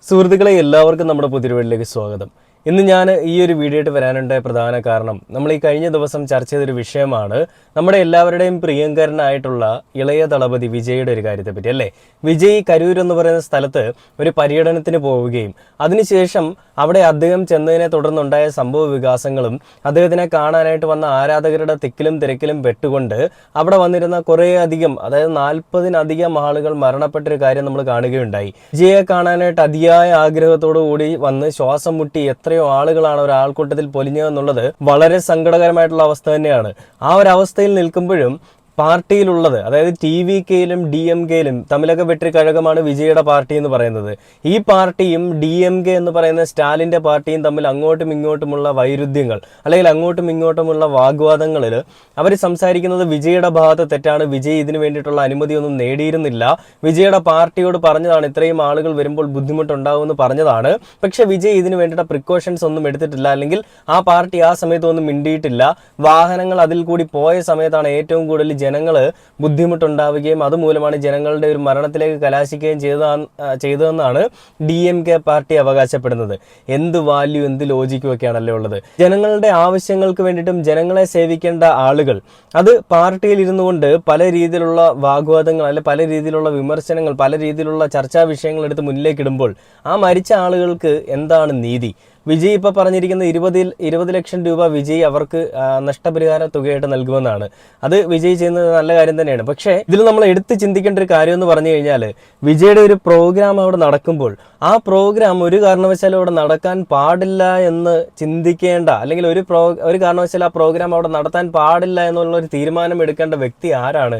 സുഹൃത്തുക്കളെ എല്ലാവർക്കും നമ്മുടെ പുതിയ വീട്ടിലേക്ക് സ്വാഗതം. ഇന്ന് ഞാൻ ഈ ഒരു വീഡിയോ ആയിട്ട് വരാനുണ്ടായ പ്രധാന കാരണം നമ്മൾ ഈ കഴിഞ്ഞ ദിവസം ചർച്ച ചെയ്തൊരു വിഷയമാണ് നമ്മുടെ എല്ലാവരുടെയും പ്രിയങ്കരനായിട്ടുള്ള ഇളയ ദളപതി വിജയുടെ ഒരു കാര്യത്തെപ്പറ്റി അല്ലേ. വിജയ് കരൂർ എന്ന് പറയുന്ന സ്ഥലത്ത് ഒരു പര്യടനത്തിന് പോവുകയും അതിനുശേഷം അവിടെ അദ്ദേഹം ചെന്നതിനെ തുടർന്നുണ്ടായ സംഭവ വികാസങ്ങളും അദ്ദേഹത്തിനെ കാണാനായിട്ട് വന്ന ആരാധകരുടെ തിക്കിലും തിരക്കിലും പെട്ടുകൊണ്ട് അവിടെ വന്നിരുന്ന കുറേയധികം, അതായത് 40-ലധികം ആളുകൾ മരണപ്പെട്ടൊരു കാര്യം നമ്മൾ കാണുകയുണ്ടായി. വിജയെ കാണാനായിട്ട് അതിയായ ആഗ്രഹത്തോടു കൂടി വന്ന് ശ്വാസം മുട്ടി എത്രയോ ആളുകളാണ് ഒരു ആൾക്കൂട്ടത്തിൽ പൊലിഞ്ഞതെന്നുള്ളത് വളരെ സങ്കടകരമായിട്ടുള്ള അവസ്ഥ തന്നെയാണ്. ആ ഒരു അവസ്ഥയിൽ നിൽക്കുമ്പോഴും പാർട്ടിയിലുള്ളത്, അതായത് TVKയിലും DMKയിലും തമ്മിലൊക്കെ വെട്ടി കഴകമാണ് വിജയുടെ പാർട്ടി എന്ന് പറയുന്നത്. ഈ പാർട്ടിയും DMK എന്ന് പറയുന്ന സ്റ്റാലിൻ്റെ പാർട്ടിയും തമ്മിൽ അങ്ങോട്ടും ഇങ്ങോട്ടുമുള്ള വൈരുദ്ധ്യങ്ങൾ, അല്ലെങ്കിൽ അങ്ങോട്ടും ഇങ്ങോട്ടുമുള്ള വാഗ്വാദങ്ങളിൽ അവർ സംസാരിക്കുന്നത് വിജയുടെ ഭാഗത്ത് തെറ്റാണ്, വിജയ് ഇതിനു വേണ്ടിയിട്ടുള്ള അനുമതിയൊന്നും നേടിയിരുന്നില്ല, വിജയുടെ പാർട്ടിയോട് പറഞ്ഞതാണ് ഇത്രയും ആളുകൾ വരുമ്പോൾ ബുദ്ധിമുട്ടുണ്ടാകുമെന്ന് പറഞ്ഞതാണ്, പക്ഷെ വിജയ് ഇതിനു വേണ്ടിയിട്ട് പ്രിക്കോഷൻസ് ഒന്നും എടുത്തിട്ടില്ല, അല്ലെങ്കിൽ ആ പാർട്ടി ആ സമയത്തൊന്നും മിണ്ടിയിട്ടില്ല. വാഹനങ്ങൾ അതിൽ കൂടി പോയ സമയത്താണ് ഏറ്റവും കൂടുതൽ ജനങ്ങൾ ബുദ്ധിമുട്ടുണ്ടാവുകയും അതുമൂലമാണ് ജനങ്ങളുടെ ഒരു മരണത്തിലേക്ക് കലാശിക്കുകയും ചെയ്തതെന്നാണ് DMK പാർട്ടി അവകാശപ്പെടുന്നത്. എന്ത് വാല്യൂ, എന്ത് ലോജിക്കും ഒക്കെയാണല്ലോ ഉള്ളത്. ജനങ്ങളുടെ ആവശ്യങ്ങൾക്ക് വേണ്ടിയിട്ടും ജനങ്ങളെ സേവിക്കേണ്ട ആളുകൾ അത് പാർട്ടിയിൽ ഇരുന്നു കൊണ്ട് പല രീതിയിലുള്ള വാഗ്വാദങ്ങൾ, അല്ലെ പല രീതിയിലുള്ള വിമർശനങ്ങൾ, പല രീതിയിലുള്ള ചർച്ചാ വിഷയങ്ങൾ എടുത്ത് മുന്നിലേക്കിടുമ്പോൾ ആ മരിച്ച ആളുകൾക്ക് എന്താണ് നീതി? വിജയ് ഇപ്പോൾ പറഞ്ഞിരിക്കുന്ന 20 ലക്ഷം രൂപ വിജയ് അവർക്ക് നഷ്ടപരിഹാര തുകയായിട്ട് നൽകുമെന്നാണ്. അത് വിജയ് ചെയ്യുന്നത് നല്ല കാര്യം തന്നെയാണ്. പക്ഷേ ഇതിൽ നമ്മൾ എടുത്ത് ചിന്തിക്കേണ്ട ഒരു കാര്യം എന്ന് പറഞ്ഞു കഴിഞ്ഞാൽ, വിജയുടെ ഒരു പ്രോഗ്രാം അവിടെ നടക്കുമ്പോൾ ആ പ്രോഗ്രാം ഒരു കാരണവശാലും അവിടെ നടക്കാൻ പാടില്ല എന്ന് ചിന്തിക്കേണ്ട, അല്ലെങ്കിൽ ഒരു കാരണവശാലും ആ പ്രോഗ്രാം അവിടെ നടത്താൻ പാടില്ല എന്നുള്ള ഒരു തീരുമാനം എടുക്കേണ്ട വ്യക്തി ആരാണ്?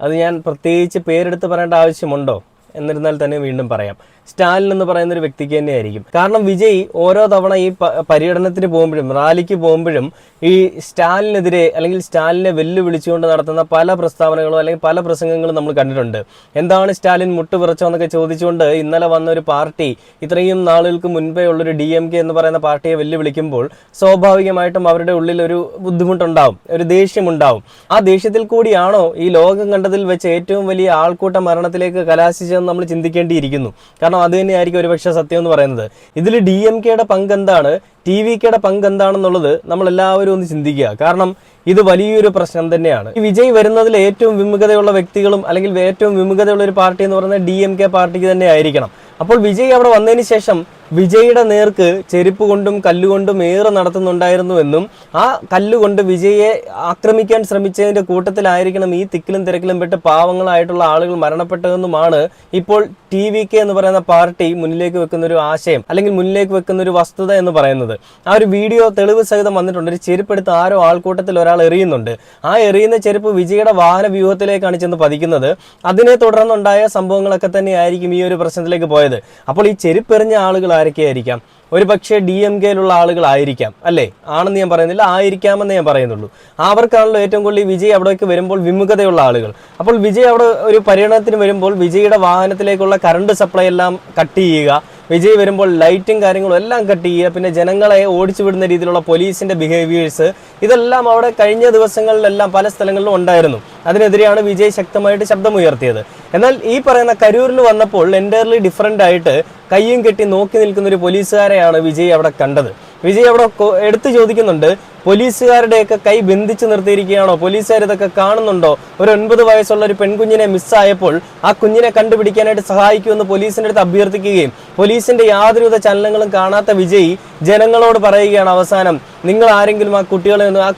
അത് ഞാൻ പ്രത്യേകിച്ച് പേരെടുത്ത് പറയേണ്ട ആവശ്യമുണ്ടോ? എന്നിരുന്നാൽ തന്നെ വീണ്ടും പറയാം, സ്റ്റാലിൻ എന്ന് പറയുന്ന ഒരു വ്യക്തിക്ക് തന്നെയായിരിക്കും. കാരണം വിജയ് ഓരോ തവണ ഈ പര്യടനത്തിന് പോകുമ്പോഴും റാലിക്ക് പോകുമ്പോഴും ഈ സ്റ്റാലിനെതിരെ അല്ലെങ്കിൽ സ്റ്റാലിനെ വെല്ലുവിളിച്ചുകൊണ്ട് നടത്തുന്ന പല പ്രസ്താവനകളും അല്ലെങ്കിൽ പല പ്രസംഗങ്ങളും നമ്മൾ കണ്ടിട്ടുണ്ട്. എന്താണ് സ്റ്റാലിൻ മുട്ടുപിറച്ചോ എന്നൊക്കെ ചോദിച്ചുകൊണ്ട് ഇന്നലെ വന്ന ഒരു പാർട്ടി ഇത്രയും നാളുകൾക്ക് മുൻപേ ഉള്ളൊരു DMK എന്ന് പറയുന്ന പാർട്ടിയെ വെല്ലുവിളിക്കുമ്പോൾ സ്വാഭാവികമായിട്ടും അവരുടെ ഉള്ളിൽ ഒരു ബുദ്ധിമുട്ടുണ്ടാവും, ഒരു ദേഷ്യമുണ്ടാവും. ആ ദേഷ്യത്തിൽ കൂടിയാണോ ഈ ലോകം കണ്ടതിൽ വെച്ച് ഏറ്റവും വലിയ ആൾക്കൂട്ട മരണത്തിലേക്ക് കലാശിച്ചതെന്ന് നമ്മൾ ചിന്തിക്കേണ്ടിയിരിക്കുന്നു. കാരണം അത് തന്നെയായിരിക്കും ഒരുപക്ഷെ സത്യം എന്ന് പറയുന്നത്. ഇതിൽ DMKയുടെ പങ്ക് എന്താണ്, TVKയുടെ പങ്ക് എന്താണെന്നുള്ളത് നമ്മൾ എല്ലാവരും ഒന്ന് ചിന്തിക്കുക. കാരണം ഇത് വലിയൊരു പ്രശ്നം തന്നെയാണ്. ഈ വിജയ് വരുന്നതിൽ ഏറ്റവും വിമുഖതയുള്ള വ്യക്തികളും അല്ലെങ്കിൽ ഏറ്റവും വിമുഖതയുള്ള ഒരു പാർട്ടി എന്ന് പറയുന്നത് DMK പാർട്ടിക്ക് തന്നെ ആയിരിക്കണം. അപ്പോൾ വിജയ് അവിടെ വന്നതിന് ശേഷം വിജയുടെ നേർക്ക് ചെരുപ്പ് കൊണ്ടും കല്ലുകൊണ്ടും ഏറെ നടത്തുന്നുണ്ടായിരുന്നുവെന്നും ആ കല്ലുകൊണ്ട് വിജയെ ആക്രമിക്കാൻ ശ്രമിച്ചതിന്റെ കൂട്ടത്തിലായിരിക്കണം ഈ തിക്കിലും തിരക്കിലും പെട്ട് പാവങ്ങളായിട്ടുള്ള ആളുകൾ മരണപ്പെട്ടതെന്നുമാണ് ഇപ്പോൾ TVK എന്ന് പറയുന്ന പാർട്ടി മുന്നിലേക്ക് വെക്കുന്ന ഒരു ആശയം, അല്ലെങ്കിൽ മുന്നിലേക്ക് വെക്കുന്ന ഒരു വസ്തുത എന്ന് പറയുന്നത്. ആ ഒരു വീഡിയോ തെളിവ് സഹിതം വന്നിട്ടുണ്ട്. ഒരു ചെരുപ്പെടുത്ത് ആരോ ആൾക്കൂട്ടത്തിൽ ഒരാൾ എറിയുന്നുണ്ട്. ആ എറിയുന്ന ചെരുപ്പ് വിജയുടെ വാഹന വ്യൂഹത്തിലേക്കാണ് ചെന്ന് പതിക്കുന്നത്. അതിനെ തുടർന്നുണ്ടായ സംഭവങ്ങളൊക്കെ തന്നെയായിരിക്കും ഈ ഒരു പ്രശ്നത്തിലേക്ക് പോയത്. അപ്പോൾ ഈ ചെരുപ്പെറിഞ്ഞ ആളുകൾ ആരൊക്കെയായിരിക്കാം? ഒരു പക്ഷേ DMKയിലുള്ള ആളുകളായിരിക്കാം, അല്ലേ? ആണെന്ന് ഞാൻ പറയുന്നില്ല, ആയിരിക്കാമെന്ന് ഞാൻ പറയുന്നുള്ളൂ. അവർക്കാണല്ലോ ഏറ്റവും കൂടുതൽ ഈ വിജയ് അവിടേക്ക് വരുമ്പോൾ വിമുഖതയുള്ള ആളുകൾ. അപ്പോൾ വിജയ് അവിടെ ഒരു പര്യടനത്തിന് വരുമ്പോൾ വിജയുടെ വാഹനത്തിലേക്കുള്ള കറണ്ട് സപ്ലൈ എല്ലാം കട്ട് ചെയ്യുക, വിജയ് വരുമ്പോൾ ലൈറ്റും കാര്യങ്ങളും എല്ലാം കട്ട് ചെയ്യുക, പിന്നെ ജനങ്ങളെ ഓടിച്ചു വിടുന്ന രീതിയിലുള്ള പോലീസിന്റെ ബിഹേവിയേഴ്സ്, ഇതെല്ലാം അവിടെ കഴിഞ്ഞ ദിവസങ്ങളിലെല്ലാം പല സ്ഥലങ്ങളിലും ഉണ്ടായിരുന്നു. അതിനെതിരെയാണ് വിജയ് ശക്തമായിട്ട് ശബ്ദമുയർത്തിയത്. എന്നാൽ ഈ പറയുന്ന കരൂരിൽ വന്നപ്പോൾ എൻറ്റയർലി ഡിഫറൻ്റ് ആയിട്ട് കയ്യും കെട്ടി നോക്കി നിൽക്കുന്ന ഒരു പോലീസുകാരെയാണ് വിജയ് അവിടെ കണ്ടത്. വിജയ് അവിടെ എടുത്തു ചോദിക്കുന്നുണ്ട്, പോലീസുകാരുടെയൊക്കെ കൈ ബന്ധിച്ച് നിർത്തിയിരിക്കുകയാണോ? പോലീസുകാർ ഇതൊക്കെ കാണുന്നുണ്ടോ? ഒരു 9 വയസ്സുള്ള ഒരു പെൺകുഞ്ഞിനെ മിസ്സായപ്പോൾ ആ കുഞ്ഞിനെ കണ്ടുപിടിക്കാനായിട്ട് സഹായിക്കുമെന്ന് പോലീസിന്റെ അടുത്ത് അഭ്യർത്ഥിക്കുകയും പോലീസിന്റെ യാതൊരുവിധ ചലനങ്ങളും കാണാത്ത വിജയ് ജനങ്ങളോട് പറയുകയാണ് അവസാനം, നിങ്ങൾ ആരെങ്കിലും ആ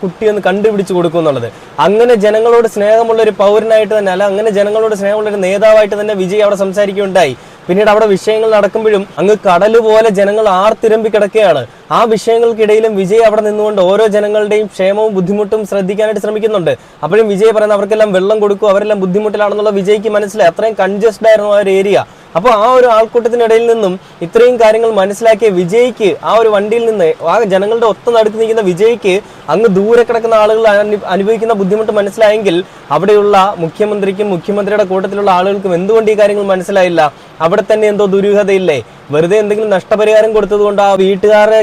കുട്ടിയൊന്ന് കണ്ടുപിടിച്ചു കൊടുക്കും എന്നുള്ളത്. അങ്ങനെ ജനങ്ങളോട് സ്നേഹമുള്ള ഒരു പൗരനായിട്ട് തന്നെ, അല്ല അങ്ങനെ ജനങ്ങളോട് സ്നേഹമുള്ള ഒരു നേതാവായിട്ട് തന്നെ വിജയ് അവിടെ സംസാരിക്കുകയുണ്ടായി. പിന്നീട് അവിടെ വിഷയങ്ങൾ നടക്കുമ്പോഴും അങ്ങ് കടല് പോലെ ജനങ്ങൾ ആർത്തിരമ്പി കിടക്കുകയാണ്. ആ വിഷയങ്ങൾക്കിടയിലും വിജയ് അവിടെ നിന്നുകൊണ്ട് ഓരോ ജനങ്ങളുടെയും ക്ഷേമവും ബുദ്ധിമുട്ടും ശ്രദ്ധിക്കാനായിട്ട് ശ്രമിക്കുന്നുണ്ട്. അപ്പോഴും വിജയ് പറയുന്നത് അവർക്കെല്ലാം വെള്ളം കൊടുക്കും, അവരെല്ലാം ബുദ്ധിമുട്ടിലാണെന്നുള്ള വിജയ്ക്ക് മനസ്സിലായി. അത്രയും കൺജസ്റ്റഡ് ആയിരുന്നു ആ ഒരു ഏരിയ. അപ്പോൾ ആ ഒരു ആൾക്കൂട്ടത്തിനിടയിൽ നിന്നും ഇത്രയും കാര്യങ്ങൾ മനസ്സിലാക്കിയ വിജയ്ക്ക്, ആ ഒരു വണ്ടിയിൽ നിന്ന് ആ ജനങ്ങളുടെ ഒത്ത നടുക്ക് നിൽക്കുന്ന വിജയ്ക്ക് അങ്ങ് ദൂരെ കിടക്കുന്ന ആളുകൾ അനുഭവിക്കുന്ന ബുദ്ധിമുട്ട് മനസ്സിലായെങ്കിൽ അവിടെയുള്ള മുഖ്യമന്ത്രിക്കും മുഖ്യമന്ത്രിയുടെ കൂട്ടത്തിലുള്ള ആളുകൾക്കും എന്തുകൊണ്ട് ഈ കാര്യങ്ങൾ മനസ്സിലായില്ല? അവിടെ തന്നെ എന്തോ ദുരൂഹതയില്ലേ? വെറുതെ എന്തെങ്കിലും നഷ്ടപരിഹാരം കൊടുത്തതുകൊണ്ട് ആ വീട്ടുകാരെ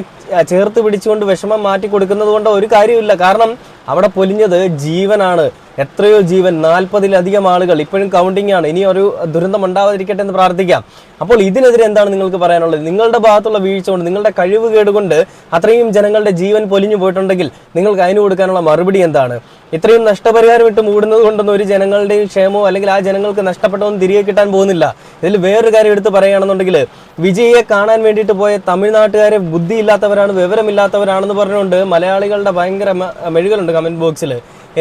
ചേർത്ത് പിടിച്ചുകൊണ്ട് വിഷമം മാറ്റി കൊടുക്കുന്നത് കൊണ്ട് ഒരു കാര്യമില്ല. കാരണം അവിടെ പൊലിഞ്ഞത് ജീവനാണ്. എത്രയോ ജീവൻ, 40-ലധികം ആളുകൾ ഇപ്പോഴും കൗണ്ടിങ് ആണ്. ഇനി ഒരു ദുരന്തം ഉണ്ടാവാതിരിക്കട്ടെ എന്ന് പ്രാർത്ഥിക്കാം. അപ്പോൾ ഇതിനെതിരെ എന്താണ് നിങ്ങൾക്ക് പറയാനുള്ളത്? നിങ്ങളുടെ ഭാഗത്തുള്ള വീഴ്ച കൊണ്ട്, നിങ്ങളുടെ കഴിവ് കേടുകൊണ്ട് അത്രയും ജനങ്ങളുടെ ജീവൻ പൊലിഞ്ഞു പോയിട്ടുണ്ടെങ്കിൽ നിങ്ങൾക്ക് അതിന് കൊടുക്കാനുള്ള മറുപടി എന്താണ്? ഇത്രയും നഷ്ടപരിഹാരം ഇട്ട് മൂടുന്നത് കൊണ്ടൊന്നും ഒരു ജനങ്ങളുടെയും ക്ഷേമമോ അല്ലെങ്കിൽ ആ ജനങ്ങൾക്ക് നഷ്ടപ്പെട്ടതൊന്നും തിരികെ കിട്ടാൻ പോകുന്നില്ല. ഇതിൽ വേറൊരു കാര്യം എടുത്ത് പറയുകയാണെന്നുണ്ടെങ്കിൽ, വിജയിയെ കാണാൻ വേണ്ടിയിട്ട് പോയ തമിഴ്നാട്ടുകാരെ ബുദ്ധിയില്ലാത്തവരാണ്, വിവരമില്ലാത്തവരാണെന്ന് പറഞ്ഞുകൊണ്ട് മലയാളികളുടെ ഭയങ്കര മെഴുകലുണ്ട് കമന്റ് ബോക്സിൽ.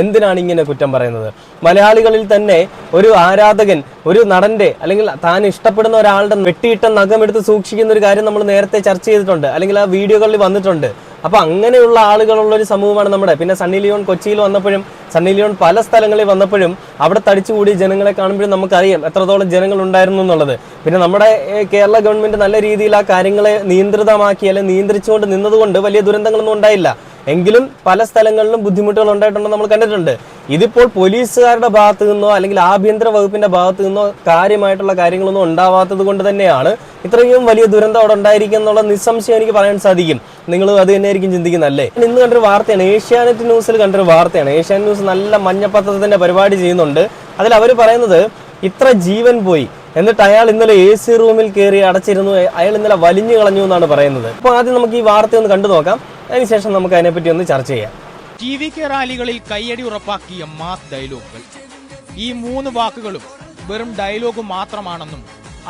എന്തിനാണ് ഇങ്ങനെ കുറ്റം പറയുന്നത്? മലയാളികളിൽ തന്നെ ഒരു ആരാധകൻ, ഒരു നടന്റെ അല്ലെങ്കിൽ താൻ ഇഷ്ടപ്പെടുന്ന ഒരാളുടെ വെട്ടിയിട്ട നഖമെടുത്ത് സൂക്ഷിക്കുന്ന ഒരു കാര്യം നമ്മൾ നേരത്തെ ചർച്ച ചെയ്തിട്ടുണ്ട്, അല്ലെങ്കിൽ ആ വീഡിയോകളിൽ വന്നിട്ടുണ്ട്. അപ്പൊ അങ്ങനെയുള്ള ആളുകളുള്ള ഒരു സമൂഹമാണ് നമ്മുടെ. പിന്നെ സണ്ണി ലിയോൺ കൊച്ചിയിൽ വന്നപ്പോഴും, സണ്ണി ലിയോൺ പല സ്ഥലങ്ങളിൽ വന്നപ്പോഴും അവിടെ തടിച്ചുകൂടിയ ജനങ്ങളെ കാണുമ്പോഴും നമുക്കറിയാം എത്രത്തോളം ജനങ്ങൾ ഉണ്ടായിരുന്നു എന്നുള്ളത്. പിന്നെ നമ്മുടെ കേരള ഗവൺമെന്റ് നല്ല രീതിയിൽ ആ കാര്യങ്ങളെ നിയന്ത്രിതമാക്കി അല്ലെങ്കിൽ നിയന്ത്രിച്ചുകൊണ്ട് നിന്നതുകൊണ്ട് വലിയ ദുരന്തങ്ങളൊന്നും ഉണ്ടായില്ല. എങ്കിലും പല സ്ഥലങ്ങളിലും ബുദ്ധിമുട്ടുകൾ ഉണ്ടായിട്ടുണ്ടെന്ന് നമ്മൾ കണ്ടിട്ടുണ്ട്. ഇതിപ്പോൾ പോലീസുകാരുടെ ഭാഗത്തു നിന്നോ അല്ലെങ്കിൽ ആഭ്യന്തര വകുപ്പിന്റെ ഭാഗത്തു നിന്നോ കാര്യമായിട്ടുള്ള കാര്യങ്ങളൊന്നും ഉണ്ടാവാത്തത് കൊണ്ട് തന്നെയാണ് ഇത്രയും വലിയ ദുരന്തം അവിടെ ഉണ്ടായിരിക്കും എന്നുള്ള നിസ്സംശയം എനിക്ക് പറയാൻ സാധിക്കും. നിങ്ങൾ അത് തന്നെയായിരിക്കും ചിന്തിക്കുന്നല്ലേ. ഇന്ന് കണ്ടൊരു വാർത്തയാണ്, ഏഷ്യാനെറ്റ് ന്യൂസിൽ കണ്ടൊരു വാർത്തയാണ്. ഏഷ്യാനെറ്റ് ന്യൂസ് നല്ല മഞ്ഞപ്പത്രത്തിന്റെ പരിപാടി ചെയ്യുന്നുണ്ട്. അതിൽ അവർ പറയുന്നത് ഇത്ര ജീവൻ പോയി, എന്നിട്ട് അയാൾ ഇന്നലെ AC റൂമിൽ കയറി അടച്ചിരുന്നു, അയാൾ ഇന്നലെ വലിഞ്ഞു കളഞ്ഞു എന്നാണ് പറയുന്നത്. അപ്പോൾ ആദ്യം നമുക്ക് ഈ വാർത്ത ഒന്ന് കണ്ടു നോക്കാം, അതിനുശേഷം നമുക്ക് അതിനെപ്പറ്റി ഒന്ന് ചർച്ച ചെയ്യാം. TVK റാലികളിൽ കയ്യടി ഉറപ്പാക്കിയ മാസ് ഡയലോഗുകൾ. ഈ 3 വാക്കുകളും വെറും ഡയലോഗ് മാത്രമാണെന്നും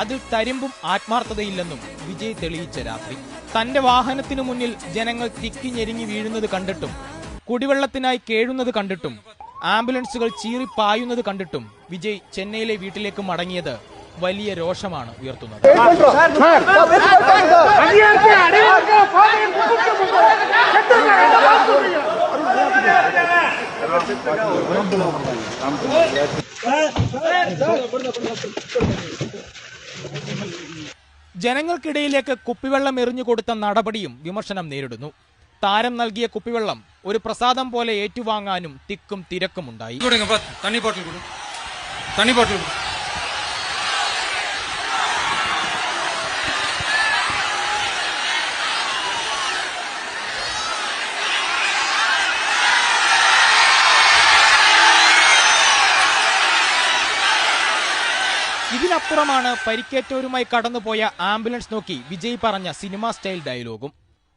അതിൽ തരിമ്പും ആത്മാർത്ഥതയില്ലെന്നും വിജയ് തെളിയിച്ച രാത്രി. തന്റെ വാഹനത്തിനു മുന്നിൽ ജനങ്ങൾ തിക്കി ഞെരുങ്ങി വീഴുന്നത് കണ്ടിട്ടും, കുടിവെള്ളത്തിനായി കേഴുന്നത് കണ്ടിട്ടും, ആംബുലൻസുകൾ ചീറിപ്പായുന്നത് കണ്ടിട്ടും വിജയ് ചെന്നൈയിലെ വീട്ടിലേക്ക് മടങ്ങിയത് വലിയ രോഷമാണ് ഉയർത്തുന്നത്. ജനങ്ങൾക്കിടയിലേക്ക് കുപ്പിവെള്ളം എറിഞ്ഞു കൊടുത്ത നടപടിയും വിമർശനം നേരിടുന്നു. താരം നൽകിയ കുപ്പിവെള്ളം ഒരു പ്രസാദം പോലെ ഏറ്റുവാങ്ങാനും തിക്കും തിരക്കുമുണ്ടായി. ഇതിനപ്പുറമാണ് പരിക്കേറ്റവരുമായി കടന്നുപോയ ആംബുലൻസ് നോക്കി വിജയ് പറഞ്ഞ സിനിമാ സ്റ്റൈൽ ഡയലോഗും.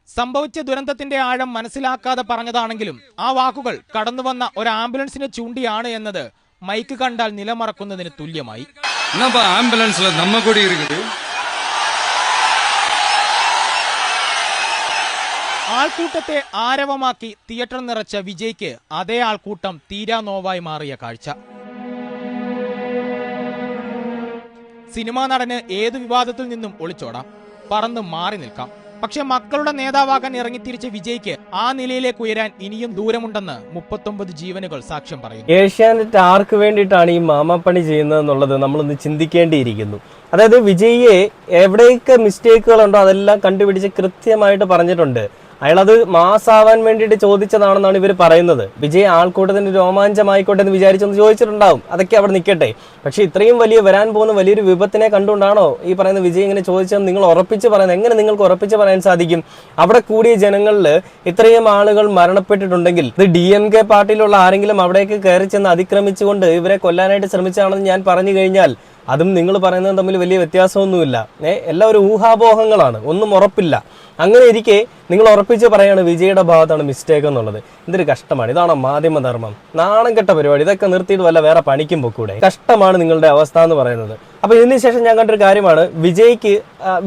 സംഭവിച്ച ദുരന്തത്തിന്റെ ആഴം മനസ്സിലാക്കാതെ പറഞ്ഞതാണെങ്കിലും ആ വാക്കുകൾ കടന്നുവന്ന ഒരു ആംബുലൻസിനെ ചൂണ്ടിയാണ് എന്നത് മൈക്ക് കണ്ടാൽ നിലമറക്കുന്നതിന് തുല്യമായി. ആൾക്കൂട്ടത്തെ ആരവമാക്കി തിയേറ്റർ നിറച്ച വിജയ്ക്ക് അതേ ആൾക്കൂട്ടം തീരാ നോവായി മാറിയ കാഴ്ച. സിനിമാ നടന് ഏത് വിവാദത്തിൽ നിന്നും ഒളിച്ചോടാം, പറന്ന് മാറി നിൽക്കാം. പക്ഷെ മക്കളുടെ നേതാവാകാൻ ഇറങ്ങിത്തിരിച്ച വിജയ്ക്ക് ആ നിലയിലേക്ക് ഉയരാൻ ഇനിയും ദൂരമുണ്ടെന്ന് 39 ജീവനുകൾ സാക്ഷ്യം പറയുന്നു. ഏഷ്യാനെറ്റ് ആർക്ക് വേണ്ടിയിട്ടാണ് ഈ മാമാപ്പണി ചെയ്യുന്നത് എന്നുള്ളത് നമ്മളൊന്ന് ചിന്തിക്കേണ്ടിയിരിക്കുന്നു. അതായത് വിജയിയെ എവിടെയൊക്കെ മിസ്റ്റേക്കുകൾ ഉണ്ടോ അതെല്ലാം കണ്ടുപിടിച്ച് കൃത്യമായിട്ട് പറഞ്ഞിട്ടുണ്ട്. അയാളത് മാസാവാൻ വേണ്ടിയിട്ട് ചോദിച്ചതാണെന്നാണ് ഇവർ പറയുന്നത്. വിജയ് ആൾക്കൂട്ടത്തിന്റെ രോമാഞ്ചമായിക്കോട്ടെ എന്ന് വിചാരിച്ചൊന്ന് ചോദിച്ചിട്ടുണ്ടാവും, അതൊക്കെ അവിടെ നിൽക്കട്ടെ. പക്ഷെ ഇത്രയും വലിയ വരാൻ പോകുന്ന വലിയൊരു വിപത്തിനെ കണ്ടുകൊണ്ടാണോ ഈ പറയുന്ന വിജയ് ഇങ്ങനെ ചോദിച്ചതെന്ന് നിങ്ങൾ ഉറപ്പിച്ച് പറയുന്നത്? എങ്ങനെ നിങ്ങൾക്ക് ഉറപ്പിച്ച് പറയാൻ സാധിക്കും? അവിടെ കൂടിയ ജനങ്ങളിൽ ഇത്രയും ആളുകൾ മരണപ്പെട്ടിട്ടുണ്ടെങ്കിൽ ഇത് DMK പാർട്ടിയിലുള്ള ആരെങ്കിലും അവിടേക്ക് കയറി ചെന്ന് അതിക്രമിച്ചുകൊണ്ട് ഇവരെ കൊല്ലാനായിട്ട് ശ്രമിച്ചാണെന്ന് ഞാൻ പറഞ്ഞു കഴിഞ്ഞാൽ അതും നിങ്ങൾ പറയുന്നതും തമ്മിൽ വലിയ വ്യത്യാസമൊന്നുമില്ല. എല്ലാം ഒരു ഊഹാപോഹങ്ങളാണ്, ഒന്നും ഉറപ്പില്ല. അങ്ങനെ ഇരിക്കെ നിങ്ങൾ ഉറപ്പിച്ച് പറയാണ് വിജയുടെ ഭാഗത്താണ് മിസ്റ്റേക്ക് എന്നുള്ളത്. ഇതൊരു കഷ്ടമാണ്. ഇതാണോ മാധ്യമധർമ്മം? നാണം കെട്ട പരിപാടി. ഇതൊക്കെ നിർത്തിയിട്ട് വല്ല വേറെ പണിക്കും പൊക്കൂടെ? കഷ്ടമാണ് നിങ്ങളുടെ അവസ്ഥ എന്ന് പറയുന്നത്. അപ്പൊ ഇതിന് ശേഷം ഞാൻ കണ്ടൊരു കാര്യമാണ്,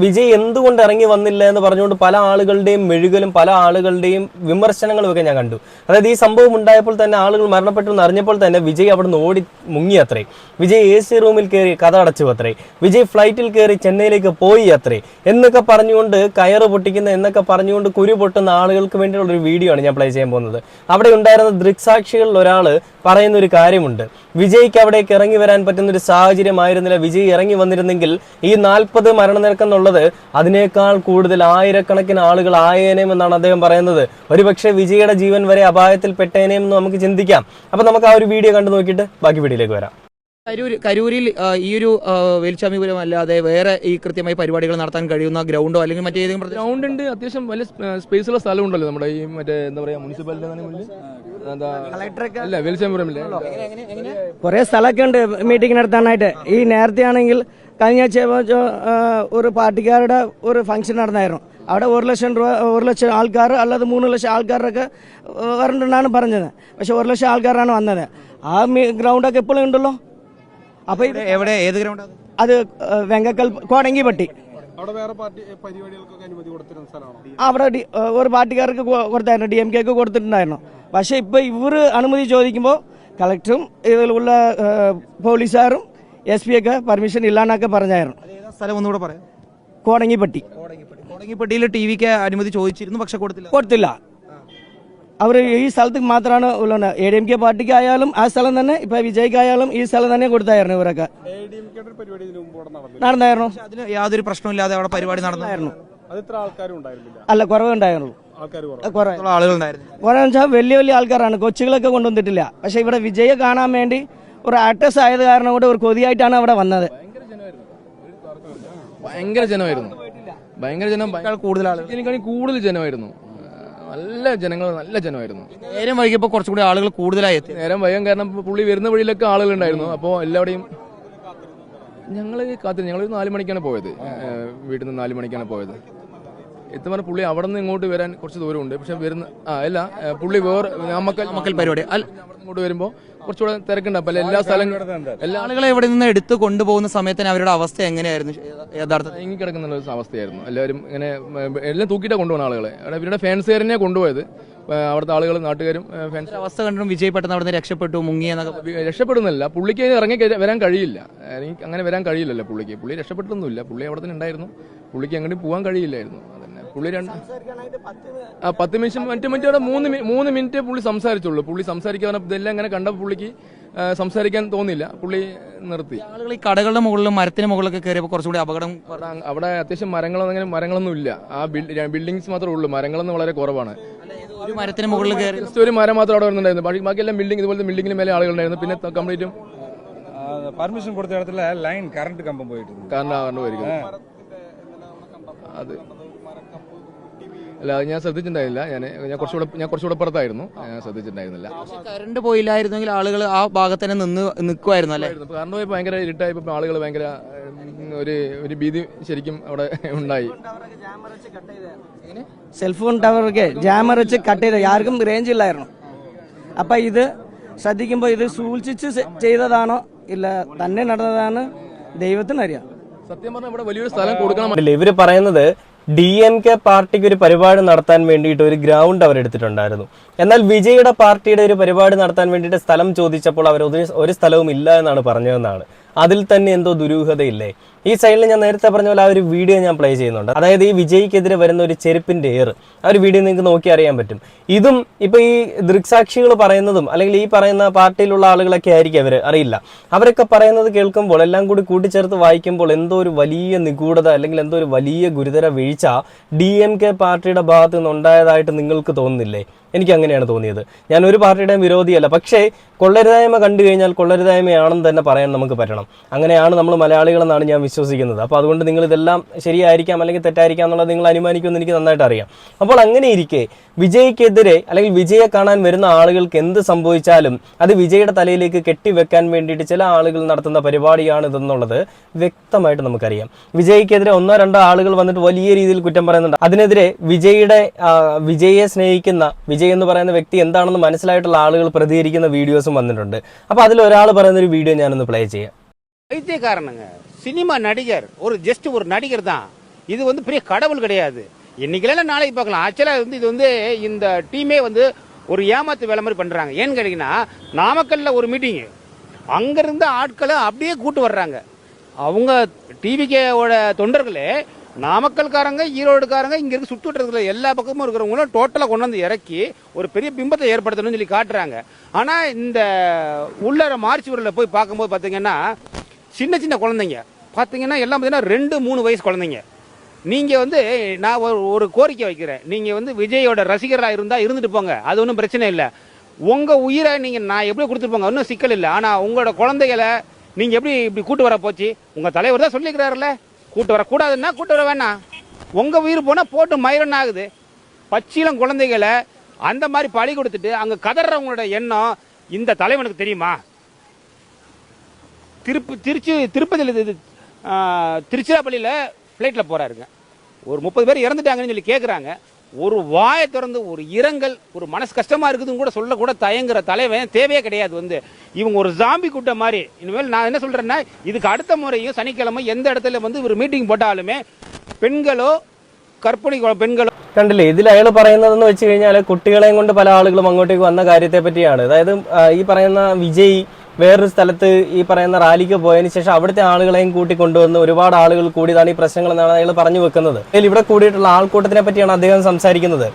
വിജയ് എന്തുകൊണ്ട് ഇറങ്ങി വന്നില്ല എന്ന് പറഞ്ഞുകൊണ്ട് പല ആളുകളുടെയും മെഴുകലും പല ആളുകളുടെയും വിമർശനങ്ങളും ഒക്കെ ഞാൻ കണ്ടു. അതായത് ഈ സംഭവം ഉണ്ടായപ്പോൾ തന്നെ ആളുകൾ മരണപ്പെട്ടു എന്ന് അറിഞ്ഞപ്പോൾ തന്നെ വിജയ് അവിടെ നിന്ന് ഓടി മുങ്ങി അത്രേ. വിജയ് AC റൂമിൽ കയറി കഥ അടച്ചു അത്രേ. വിജയ് ഫ്ലൈറ്റിൽ കയറി ചെന്നൈയിലേക്ക് പോയി അത്രേ എന്നൊക്കെ പറഞ്ഞുകൊണ്ട് കയറ് പൊട്ടിക്കുന്ന എന്നൊക്കെ പറഞ്ഞുകൊണ്ട് കുരു പൊട്ടുന്ന ആളുകൾക്ക് വേണ്ടിയുള്ള ഒരു വീഡിയോ ആണ് ഞാൻ പ്ലേ ചെയ്യാൻ പോകുന്നത്. അവിടെ ഉണ്ടായിരുന്ന ദൃക്സാക്ഷികളിൽ ഒരാൾ പറയുന്ന ഒരു കാര്യമുണ്ട്, വിജയ്ക്ക് അവിടേക്ക് ഇറങ്ങി വരാൻ പറ്റുന്ന ഒരു സാഹചര്യമായിരുന്നില്ല. വിജയ് ഇറങ്ങി വന്നിരുന്നെങ്കിൽ ഈ 40 മരണനിരക്കെന്നുള്ളത് അതിനേക്കാൾ കൂടുതൽ ആയിരക്കണക്കിന് ആളുകൾ ആയേനേം എന്നാണ് അദ്ദേഹം പറയുന്നത്. ഒരുപക്ഷെ വിജയുടെ ജീവൻ വരെ അപായത്തിൽ പെട്ടേനേം എന്ന് നമുക്ക് ചിന്തിക്കാം. അപ്പൊ നമുക്ക് ആ ഒരു വീഡിയോ കണ്ടു നോക്കിയിട്ട് ബാക്കി വീഡിയോയിലേക്ക് വരാം. കരൂരിൽ ഈ ഒരു വേലുസ്വാമിപുരം അല്ലാതെ വേറെ ഈ കൃത്യമായി പരിപാടികൾ നടത്താൻ കഴിയുന്ന ഗ്രൗണ്ടോ അല്ലെങ്കിൽ മറ്റേതെങ്കിലും ഗ്രൗണ്ട് ഉണ്ട്, അത്യാവശ്യം വലിയ സ്പേസുള്ള സ്ഥലം ഉണ്ടല്ലോ നമ്മുടെ ഈ മറ്റേ എന്താ പറയാ മുനിസിപ്പാലിറ്റി അല്ല വേലുസ്വാമിപുരമില്ലേ കുറേ സ്ഥലമൊക്കെ ഉണ്ട് മീറ്റിംഗ് നടത്താനായിട്ട്. ഈ നേരത്തെ ആണെങ്കിൽ കഴിഞ്ഞ ഒരു പാർട്ടിക്കാരുടെ ഒരു ഫംഗ്ഷൻ നടന്നായിരുന്നു. അവിടെ 1,00,000 ആൾക്കാർ അല്ലാതെ 3,00,000 ആൾക്കാരൊക്കെ വരണ്ടെന്നാണ് പറഞ്ഞത്. പക്ഷെ 1,00,000 ആൾക്കാരാണ് വന്നത്. ആ ഗ്രൗണ്ടൊക്കെ ഇപ്പോഴും ഉണ്ടല്ലോ. അപ്പൊ എവിടെ ഏത് ഗ്രൗണ്ട് അത് വെങ്കക്കൽ കോടങ്കിപ്പട്ടി അവിടെ ഒരു പാർട്ടിക്കാർക്ക് കൊടുത്തായിരുന്നു, DMK കൊടുത്തിട്ടുണ്ടായിരുന്നു. പക്ഷെ ഇപ്പൊ ഇവർ അനുമതി ചോദിക്കുമ്പോൾ കളക്ടറും ഇതിലുള്ള പോലീസുകാരും SP ഒക്കെ പെർമിഷൻ ഇല്ലാന്നൊക്കെ പറഞ്ഞായിരുന്നു. സ്ഥലം ഒന്നുകൂടെ പറയാം. കോടങ്കിപ്പട്ടി. കോടങ്കിപ്പട്ടിയിൽ TVക്ക് അനുമതി ചോദിച്ചിരുന്നു, പക്ഷെ കൊടുത്തില്ല. അവർ ഈ സ്ഥലത്ത് മാത്രമാണ് ഉള്ളത്. ADMK പാർട്ടിക്കായാലും ആ സ്ഥലം തന്നെ, ഇപ്പൊ വിജയ്ക്കായാലും ഈ സ്ഥലം തന്നെ കൊടുത്തായിരുന്നു. ഇവരൊക്കെ നടന്നായിരുന്നു. അതിന് യാതൊരു പ്രശ്നമില്ലാതെ അവിടെ പരിപാടി നടന്നായിരുന്നു. അല്ല, കുറവുണ്ടായിരുന്നു. കുറവെന്ന് വെച്ചാൽ വലിയ വലിയ ആൾക്കാരാണ്, കൊച്ചുകളൊക്കെ കൊണ്ടുവന്നിട്ടില്ല. പക്ഷെ ഇവിടെ വിജയെ കാണാൻ വേണ്ടി ഒരു ആക്ടേഴ്സ് ആയത് കാരണം കൊണ്ട് ഒരു കൊതിയായിട്ടാണ് അവിടെ വന്നത്. ഭയങ്കര ജനമായിരുന്നു, കൂടുതൽ ആളുകൾ എനിക്കാണെങ്കിൽ കൂടുതൽ ജനമായിരുന്നു. നല്ല ജനമായിരുന്നു. നേരം വൈകിയപ്പോൾ കുറച്ചുകൂടി ആളുകൾ കൂടുതലായി എത്തി. നേരം വൈകാൻ കാരണം പുള്ളി വരുന്ന വഴിയിലൊക്കെ ആളുകളുണ്ടായിരുന്നു. അപ്പോൾ എല്ലാവരുടെയും ഞങ്ങളൊരു 4 മണിക്കാണ് പോയത്. വീട്ടിൽ നിന്ന് 4 മണിക്കാണ് പോയത്. എത്തുമ്പോൾ പുള്ളി അവിടെ നിന്ന് ഇങ്ങോട്ട് വരാൻ കുറച്ച് ദൂരമുണ്ട്. പക്ഷെ പുള്ളി വേറെ നാമക്കൽ പരിപാടി ഇങ്ങോട്ട് വരുമ്പോൾ കുറച്ചുകൂടെ തിരക്കുണ്ട്. അപ്പൊ എല്ലാ സ്ഥലങ്ങളും ആളുകളെ ഇവിടെ നിന്ന് എടുത്തു കൊണ്ടുപോകുന്ന സമയത്തിന് അവരുടെ അവസ്ഥ എങ്ങനെയായിരുന്നു? യഥാർത്ഥത്തിൽ ഇങ്ങി കിടക്കുന്ന ഒരു അവസ്ഥയായിരുന്നു. എല്ലാവരും ഇങ്ങനെ എല്ലാം തൂക്കിയിട്ടാണ് കൊണ്ടുപോകുന്ന ആളുകളെ. ഇവരുടെ ഫാൻസുകാരനെ കൊണ്ടുപോയത്. അവിടുത്തെ ആളുകൾ, നാട്ടുകാരും ഫാൻസ് അവസ്ഥ കണ്ടിട്ടും വിജയ് പെട്ടെന്ന് അവിടെ നിന്ന് രക്ഷപ്പെട്ടു, മുങ്ങി എന്നൊക്കെ. രക്ഷപ്പെടുന്നില്ല. പുള്ളിക്ക് ഇറങ്ങി വരാൻ കഴിയില്ല. എനിക്ക് അങ്ങനെ വരാൻ കഴിയില്ലല്ലോ പുള്ളിക്ക്. പുള്ളി രക്ഷപ്പെട്ടൊന്നുമില്ല. പുള്ളി അവിടെ തന്നെ ഉണ്ടായിരുന്നു. പുള്ളിക്ക് എങ്ങോട്ടും പോകാൻ കഴിയില്ലായിരുന്നു. അതന്നെ പുള്ളി 10 മിനിറ്റ് മറ്റേ 3 മിനിറ്റ് പുള്ളി സംസാരിച്ചുള്ളൂ. പുള്ളി സംസാരിക്കാൻ ഇതെല്ലാം ഇങ്ങനെ കണ്ടപ്പോൾ പുള്ളിക്ക് സംസാരിക്കാൻ തോന്നിയില്ല. പുള്ളി നിർത്തി. ആളുകൾ ഈ കടകളുടെ മുകളിലും മരത്തിന് മുകളിലൊക്കെ കയറിയപ്പോൾ കുറച്ചുകൂടി അപകടം. അവിടെ അത്യാവശ്യം മരങ്ങളൊന്നും ഇല്ല. ആ ബിൽഡിങ്സ് മാത്രമേ ഉള്ളൂ. മരങ്ങളൊന്നും വളരെ കുറവാണ്. ഒരു മരത്തിന് മുകളിൽ കയറി ഒരു മരം മാത്രം അവിടെ വരുന്നുണ്ടായിരുന്നു. ബാക്കിയെല്ലാം ബിൽഡിംഗ്, ഇതുപോലത്തെ ബിൽഡിങ്ങിന് മേലെ ആളുകളുണ്ടായിരുന്നു. പിന്നെ കംപ്ലീറ്റും പെർമിഷൻ കൊടുത്ത ഇടத்துல ലൈൻ കറണ്ട് കമ്പം പോയിട്ട് കാരണം അത് അല്ല, ഞാൻ ശ്രദ്ധിച്ചിട്ടുണ്ടായില്ല. ഞാൻ കുറച്ചുകൂടെ പുറത്തായിരുന്നു. ഞാൻ ശ്രദ്ധിച്ചിട്ടുണ്ടായിരുന്നില്ല. കറണ്ട് പോയില്ലായിരുന്നെങ്കിൽ ആളുകൾ ആ ഭാഗത്ത് തന്നെ നിൽക്കുമായിരുന്നു അല്ലേ? കറണ്ട് പോയി ഭയങ്കര ഇരുട്ടായപ്പോൾ ആളുകൾ ഭയങ്കര ഒരു ഭീതി ശരിക്കും അവിടെ ഉണ്ടായി. സെൽഫോൺ ടവറൊക്കെ ജാമർ വെച്ച് കട്ട് ചെയ്ത, ആർക്കും റേഞ്ച് ഇല്ലായിരുന്നു. അപ്പൊ ഇത് ശ്രദ്ധിക്കുമ്പോൾ ഇത് സൂക്ഷിച്ച് ചെയ്തതാണോ ഇല്ല തന്നെ നടന്നതാണ് ദൈവത്തിനറിയാം. സത്യം പറഞ്ഞാൽ ഇവിടെ വലിയൊരു സ്ഥലം കൊടുക്കണം. ഇവര് പറയുന്നത് DMK പാർട്ടിക്ക് ഒരു പരിപാടി നടത്താൻ വേണ്ടിയിട്ട് ഒരു ഗ്രൗണ്ട് അവരെടുത്തിട്ടുണ്ടായിരുന്നു. എന്നാൽ വിജയുടെ പാർട്ടിയുടെ ഒരു പരിപാടി നടത്താൻ വേണ്ടിയിട്ട് സ്ഥലം ചോദിച്ചപ്പോൾ അവർ ഒരു സ്ഥലവും ഇല്ല എന്നാണ് പറഞ്ഞതെന്നാണ്. അതിൽ തന്നെ എന്തോ ദുരൂഹതയില്ലേ? ഈ സൈഡിൽ ഞാൻ നേരത്തെ പറഞ്ഞ പോലെ ആ ഒരു വീഡിയോ ഞാൻ പ്ലേ ചെയ്യുന്നുണ്ട്. അതായത് ഈ വിജയ്ക്കെതിരെ വരുന്ന ഒരു ചെരുപ്പിന്റെ എയർ, ആ ഒരു വീഡിയോ നിങ്ങൾക്ക് നോക്കി അറിയാൻ പറ്റും. ഇതും ഇപ്പൊ ഈ ദൃക്സാക്ഷികൾ പറയുന്നതും അല്ലെങ്കിൽ ഈ പറയുന്ന പാർട്ടിയിലുള്ള ആളുകളൊക്കെ ആയിരിക്കും അവര്, അറിയില്ല. അവരൊക്കെ പറയുന്നത് കേൾക്കുമ്പോൾ എല്ലാം കൂടി കൂട്ടിച്ചേർത്ത് വായിക്കുമ്പോൾ എന്തോ ഒരു വലിയ നിഗൂഢത അല്ലെങ്കിൽ എന്തോ ഒരു വലിയ ഗുരുതര വീഴ്ച DMK പാർട്ടിയുടെ ഭാഗത്ത് നിന്ന് ഉണ്ടായതായിട്ട് നിങ്ങൾക്ക് തോന്നുന്നില്ലേ? എനിക്ക് അങ്ങനെയാണ് തോന്നിയത്. ഞാൻ ഒരു പാർട്ടിയുടെയും വിരോധിയല്ല. പക്ഷേ കൊള്ളരുതായ്മ കണ്ടു കഴിഞ്ഞാൽ കൊള്ളരുതായ്മയാണെന്ന് തന്നെ പറയാൻ നമുക്ക് പറ്റണം. അങ്ങനെയാണ് നമ്മൾ മലയാളികളെന്നാണ് ഞാൻ വിശ്വസിക്കുന്നത്. അപ്പോൾ അതുകൊണ്ട് നിങ്ങൾ ഇതെല്ലാം ശരിയായിരിക്കാം അല്ലെങ്കിൽ തെറ്റായിരിക്കാം എന്നുള്ളത് നിങ്ങൾ അനുമാനിക്കുമെന്ന് എനിക്ക് നന്നായിട്ട് അറിയാം. അപ്പോൾ അങ്ങനെ ഇരിക്കെ വിജയ്ക്കെതിരെ അല്ലെങ്കിൽ വിജയെ കാണാൻ വരുന്ന ആളുകൾക്ക് എന്ത് സംഭവിച്ചാലും അത് വിജയുടെ തലയിലേക്ക് കെട്ടിവെക്കാൻ വേണ്ടിയിട്ട് ചില ആളുകൾ നടത്തുന്ന പരിപാടിയാണ് ഇതെന്നുള്ളത് വ്യക്തമായിട്ട് നമുക്കറിയാം. വിജയ്ക്കെതിരെ 1-2 ആളുകൾ വന്നിട്ട് വലിയ രീതിയിൽ കുറ്റം പറയുന്നുണ്ട്. അതിനെതിരെ വിജയെ സ്നേഹിക്കുന്ന വിജയ് എന്ന് പറയുന്ന വ്യക്തി എന്താണെന്ന് മനസ്സിലായിട്ടുള്ള ആളുകൾ പ്രതികരിക്കുന്ന വീഡിയോസും വന്നിട്ടുണ്ട്. അപ്പോൾ അതിലൊരാൾ പറയുന്ന ഒരു വീഡിയോ ഞാനൊന്ന് പ്ലേ ചെയ്യാം. வைத்தியக்காரனுங்க சினிமா நடிகர் ஜஸ்ட் ஒரு நடிகர் தான். இது பெரிய கடவுள் கிடையாது. இன்னைக்கு நாளைக்கு பார்க்கலாம். ஆக்சுவலா இது இந்த டீமே ஒரு ஏமாத்து வேலை மாதிரி பண்றாங்க. ஏன்னு கேட்டீங்கன்னா நாமக்கல்ல ஒரு மீட்டிங், அங்கிருந்து ஆட்களை அப்படியே கூட்டு வர்றாங்க. அவங்க டிவிகேவோட தொண்டர்களே நாமக்கல்காரங்க, ஈரோடுக்காரங்க, இங்க இருக்க சுற்றுவட்டத்துல எல்லா பக்கமும் இருக்கிறவங்களும் டோட்டலா கொண்டு வந்து இறக்கி ஒரு பெரிய பிம்பத்தை ஏற்படுத்தணும்னு சொல்லி காட்டுறாங்க. ஆனா இந்த உள்ளர மார்ச் ஊரில் போய் பார்க்கும்போது பாத்தீங்கன்னா சின்ன சின்ன குழந்தைங்க பாத்தீங்கன்னா எல்லாம் பாத்தீங்கன்னா 2-3 வயசு குழந்தைங்க. நீங்க நான் ஒரு கோரிக்கை வைக்கிறேன். நீங்க விஜயோட ரசிகராக இருந்தா இருந்துட்டு போங்க, அது ஒன்றும் பிரச்சனை இல்லை. உங்க உயிரை நீங்க நான் எப்படி கொடுத்துட்டு போங்க, ஒன்றும் சிக்கல் இல்லை. ஆனா உங்களோட குழந்தைகளை நீங்க எப்படி இப்படி கூட்டு வர போச்சு? உங்க தலைவர் தான் சொல்லிக்கிறாருல்ல, கூட்டு வரக்கூடாதுன்னா கூட்டு வர வேணாம். உங்க உயிர் போனா போட்டு மயிரன் ஆகுது. பச்சிலம் குழந்தைகளை அந்த மாதிரி பழி கொடுத்துட்டு அங்க கதறவங்களோட எண்ணம் இந்த தலைவனுக்கு தெரியுமா? திருப்பதியில் திருச்சிராப்பள்ளியில் ஃப்ளைட்டில் போறாருங்க. ஒரு 30 பேர் இறந்துட்டாங்கன்னு சொல்லி கேட்குறாங்க. ஒரு வாயை திறந்து ஒரு இரங்கல், ஒரு மனசு கஷ்டமா இருக்குதுன்னு கூட சொல்லக்கூட தயங்குற தலைவன் தேவையே கிடையாது. இவங்க ஒரு ஜாம்பி கூட்டம் மாதிரி. இனிமேல் நான் என்ன சொல்றேன்னா, இதுக்கு அடுத்த முறையும் சனிக்கிழமை எந்த இடத்துல ஒரு மீட்டிங் போட்டாலுமே பெண்களோ കർപ്പിണി പെൺകളോ കണ്ടില്ലേ, ഇതിൽ അയാൾ പറയുന്നതെന്ന് വെച്ച് കഴിഞ്ഞാൽ കുട്ടികളെയും കൊണ്ട് പല ആളുകളും അങ്ങോട്ടേക്ക് വന്ന കാര്യത്തെ പറ്റിയാണ്. അതായത് ഈ പറയുന്ന വിജയ് വേറൊരു സ്ഥലത്ത് ഈ പറയുന്ന റാലിക്ക് പോയതിനു ശേഷം അവിടുത്തെ ആളുകളെയും കൂട്ടിക്കൊണ്ടുവന്ന് ഒരുപാട് ആളുകൾ കൂടിയതാണ് ഈ പ്രശ്നങ്ങൾ എന്നാണ് അയാൾ പറഞ്ഞു വെക്കുന്നത്. ഇവിടെ കൂടിയിട്ടുള്ള ആൾക്കൂട്ടത്തിനെ പറ്റിയാണ് അദ്ദേഹം സംസാരിക്കുന്നത്.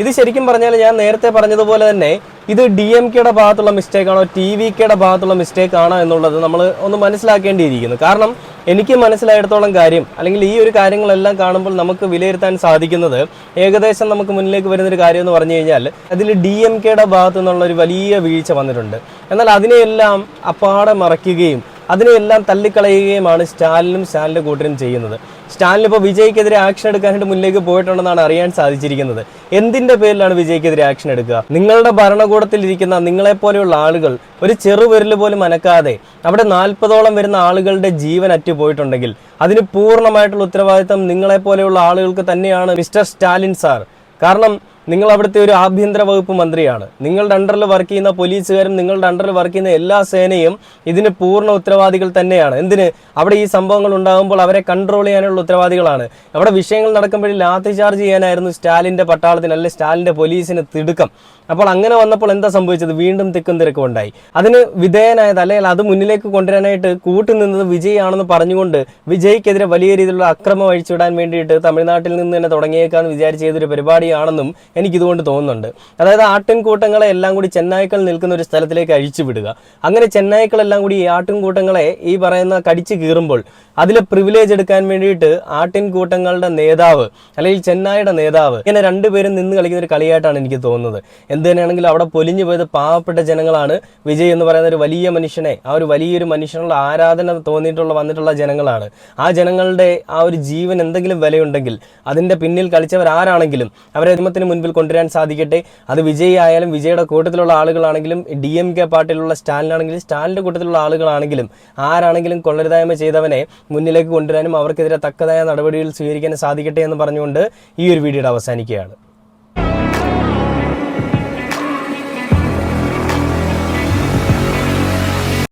ഇത് ശരിക്കും പറഞ്ഞാൽ ഞാൻ നേരത്തെ പറഞ്ഞതുപോലെ തന്നെ ഇത് DMKയുടെ ഭാഗത്തുള്ള മിസ്റ്റേക്ക് ആണോ TVKയുടെ ഭാഗത്തുള്ള മിസ്റ്റേക്ക് ആണോ എന്നുള്ളത് നമ്മൾ ഒന്ന് മനസ്സിലാക്കേണ്ടിയിരിക്കുന്നു. കാരണം എനിക്ക് മനസ്സിലായിടത്തോളം കാര്യം, അല്ലെങ്കിൽ ഈ ഒരു കാര്യങ്ങളെല്ലാം കാണുമ്പോൾ നമുക്ക് വിലയിരുത്താൻ സാധിക്കുന്നത് ഏകദേശം നമുക്ക് മുന്നിലേക്ക് വരുന്നൊരു കാര്യം എന്ന് പറഞ്ഞു കഴിഞ്ഞാൽ അതിൽ DMKയുടെ ഭാഗത്തു നിന്നുള്ള ഒരു വലിയ വീഴ്ച വന്നിട്ടുണ്ട്. എന്നാൽ അതിനെയെല്ലാം അപ്പാടെ മറയ്ക്കുകയും അതിനെയെല്ലാം തള്ളിക്കളയുകയുമാണ് സ്റ്റാലിനും സ്റ്റാലിൻ്റെ കൂട്ടരും ചെയ്യുന്നത്. സ്റ്റാലിൻ ഇപ്പോൾ വിജയ്ക്കെതിരെ ആക്ഷൻ എടുക്കാനായിട്ട് മുന്നിലേക്ക് പോയിട്ടുണ്ടെന്നാണ് അറിയാൻ സാധിച്ചിരിക്കുന്നത്. എന്തിന്റെ പേരിലാണ് വിജയ്ക്കെതിരെ ആക്ഷൻ എടുക്കുക? നിങ്ങളുടെ ഭരണകൂടത്തിൽ ഇരിക്കുന്ന നിങ്ങളെപ്പോലെയുള്ള ആളുകൾ ഒരു ചെറുവിരൽ പോലും അനക്കാതെ അവിടെ 40ഓളം വരുന്ന ആളുകളുടെ ജീവൻ അറ്റുപോയിട്ടുണ്ടെങ്കിൽ അതിന് പൂർണ്ണമായിട്ടുള്ള ഉത്തരവാദിത്തം നിങ്ങളെപ്പോലെയുള്ള ആളുകൾക്ക് തന്നെയാണ് മിസ്റ്റർ സ്റ്റാലിൻ സാർ. കാരണം നിങ്ങൾ അവിടുത്തെ ഒരു ആഭ്യന്തര വകുപ്പ് മന്ത്രിയാണ്. നിങ്ങളുടെ അണ്ടറിൽ വർക്ക് ചെയ്യുന്ന പോലീസുകാരും നിങ്ങളുടെ അണ്ടറിൽ വർക്ക് ചെയ്യുന്ന എല്ലാ സേനയും ഇതിന് പൂർണ്ണ ഉത്തരവാദികൾ തന്നെയാണ്. എന്തിന്? അവിടെ ഈ സംഭവങ്ങൾ ഉണ്ടാകുമ്പോൾ അവരെ കൺട്രോൾ ചെയ്യാനുള്ള ഉത്തരവാദികളാണ്. അവിടെ വിഷയങ്ങൾ നടക്കുമ്പോഴും ലാത്തി ചാർജ് ചെയ്യാനായിരുന്നു സ്റ്റാലിൻ്റെ പട്ടാളത്തിന്, അല്ലെങ്കിൽ സ്റ്റാലിൻ്റെ പോലീസിന് തിടുക്കം. അപ്പോൾ അങ്ങനെ വന്നപ്പോൾ എന്താ സംഭവിച്ചത്? വീണ്ടും തിക്കും തിരക്കും ഉണ്ടായി. അതിന് വിധേയനായത്, അല്ലെങ്കിൽ അത് മുന്നിലേക്ക് കൊണ്ടുവരാനായിട്ട് കൂട്ടുനിന്നത് വിജയ് ആണെന്ന് പറഞ്ഞുകൊണ്ട് വിജയ്ക്കെതിരെ വലിയ രീതിയിലുള്ള അക്രമം അഴിച്ചുവിടാൻ വേണ്ടിയിട്ട് തമിഴ്നാട്ടിൽ നിന്ന് തന്നെ തുടങ്ങിയേക്കാന്ന് വിചാരിച്ച ഏതൊരു പരിപാടിയാണെന്നും എനിക്കിതുകൊണ്ട് തോന്നുന്നുണ്ട്. അതായത് ആട്ടിൻകൂട്ടങ്ങളെ എല്ലാം കൂടി ചെന്നായ്ക്കൾ നിൽക്കുന്ന ഒരു സ്ഥലത്തിലേക്ക് അഴിച്ചുവിടുക. അങ്ങനെ ചെന്നായ്ക്കളെല്ലാം കൂടി ഈ ആട്ടിൻകൂട്ടങ്ങളെ ഈ പറയുന്ന കടിച്ചു കീറുമ്പോൾ അതിലെ പ്രിവിലേജ് എടുക്കാൻ വേണ്ടിയിട്ട് ആട്ടിൻകൂട്ടങ്ങളുടെ നേതാവ് അല്ലെങ്കിൽ ചെന്നായുടെ നേതാവ് ഇങ്ങനെ രണ്ടുപേരും നിന്ന് കളിക്കുന്ന ഒരു കളിയായിട്ടാണ് എനിക്ക് തോന്നുന്നത്. എന്ത് തന്നെയാണെങ്കിലും അവിടെ പൊലിഞ്ഞു പോയത് പാവപ്പെട്ട ജനങ്ങളാണ്. വിജയ് എന്ന് പറയുന്ന ഒരു വലിയ മനുഷ്യനെ, ആ ഒരു വലിയൊരു മനുഷ്യനുള്ള ആരാധന വന്നിട്ടുള്ള ജനങ്ങളാണ്. ആ ജനങ്ങളുടെ ആ ഒരു ജീവൻ എന്തെങ്കിലും വിലയുണ്ടെങ്കിൽ അതിൻ്റെ പിന്നിൽ കളിച്ചവരാരാണെങ്കിലും അവരെ നിയമത്തിന് മുൻപിൽ കൊണ്ടുവരാൻ സാധിക്കട്ടെ. അത് വിജയ് ആയാലും വിജയുടെ കൂട്ടത്തിലുള്ള ആളുകളാണെങ്കിലും DMK പാർട്ടിയിലുള്ള സ്റ്റാലിനാണെങ്കിലും സ്റ്റാലിൻ്റെ കൂട്ടത്തിലുള്ള ആളുകളാണെങ്കിലും ആരാണെങ്കിലും കൊള്ളരുതായ്മ ചെയ്തവനെ മുന്നിലേക്ക് കൊണ്ടുവരാനും അവർക്കെതിരെ തക്കതായ നടപടികൾ സ്വീകരിക്കാനും സാധിക്കട്ടെ എന്ന് പറഞ്ഞുകൊണ്ട് ഈ ഒരു വീഡിയോയുടെ അവസാനിക്കുകയാണ്.